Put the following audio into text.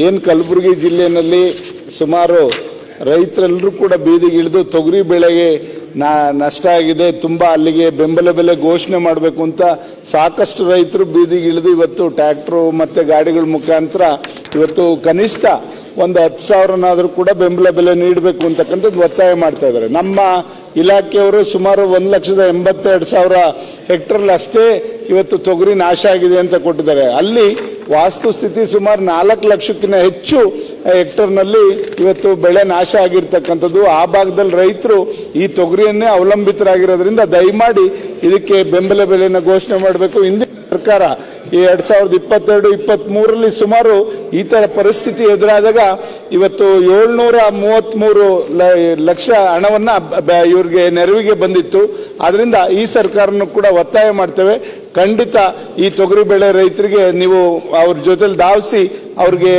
ಏನು ಕಲಬುರಗಿ ಜಿಲ್ಲೆಯಲ್ಲಿ ಸುಮಾರು ರೈತರೆಲ್ಲರೂ ಕೂಡ ಬೀದಿಗಿಳಿದು ತೊಗರಿ ಬೆಳೆಗೆ ನಷ್ಟ ಆಗಿದೆ, ತುಂಬ ಅಲ್ಲಿಗೆ ಬೆಂಬಲ ಬೆಲೆ ಘೋಷಣೆ ಮಾಡಬೇಕು ಅಂತ ಸಾಕಷ್ಟು ರೈತರು ಬೀದಿಗಿಳಿದು ಇವತ್ತು ಟ್ರ್ಯಾಕ್ಟರ್ ಮತ್ತು ಗಾಡಿಗಳ ಮುಖಾಂತರ ಇವತ್ತು ಕನಿಷ್ಠ ಒಂದು 10,000ನಾದರೂ ಕೂಡ ಬೆಂಬಲ ಬೆಲೆ ನೀಡಬೇಕು ಅಂತಕ್ಕಂಥದ್ದು ಒತ್ತಾಯ ಮಾಡ್ತಾ ಇದ್ದಾರೆ. ನಮ್ಮ ಇಲಾಖೆಯವರು ಸುಮಾರು 1,82,000 ಹೆಕ್ಟರ್ಲ್ ಅಷ್ಟೇ ಇವತ್ತು ತೊಗರಿ ನಾಶ ಆಗಿದೆ ಅಂತ ಕೊಟ್ಟಿದ್ದಾರೆ. ಅಲ್ಲಿ ವಾಸ್ತುಸ್ಥಿತಿ ಸುಮಾರು 4 ಲಕ್ಷಕ್ಕಿಂತ ಹೆಚ್ಚು ಹೆಕ್ಟರ್ನಲ್ಲಿ ಇವತ್ತು ಬೆಳೆ ನಾಶ ಆಗಿರ್ತಕ್ಕಂಥದ್ದು. ಆ ಭಾಗದಲ್ಲಿ ರೈತರು ಈ ತೊಗರಿಯನ್ನೇ ಅವಲಂಬಿತರಾಗಿರೋದ್ರಿಂದ ದಯಮಾಡಿ ಇದಕ್ಕೆ ಬೆಂಬಲ ಬೆಲೆಯನ್ನು ಘೋಷಣೆ ಮಾಡಬೇಕು. ಹಿಂದಿನ ಸರ್ಕಾರ ಈ 2022-23ರಲ್ಲಿ ಸುಮಾರು ಈ ತರ ಪರಿಸ್ಥಿತಿ ಎದುರಾದಾಗ ಇವತ್ತು 733 ಲಕ್ಷ ಹಣವನ್ನ ಇವ್ರಿಗೆ ನೆರವಿಗೆ ಬಂದಿತ್ತು. ಆದ್ರಿಂದ ಈ ಸರ್ಕಾರನು ಕೂಡ ಒತ್ತಾಯ ಮಾಡ್ತೇವೆ, ಖಂಡಿತ ಈ ತೊಗರಿ ಬೆಳೆ ರೈತರಿಗೆ ನೀವು ಅವ್ರ ಜೊತೆಲಿ ಧಾವಿಸಿ ಅವ್ರಿಗೆ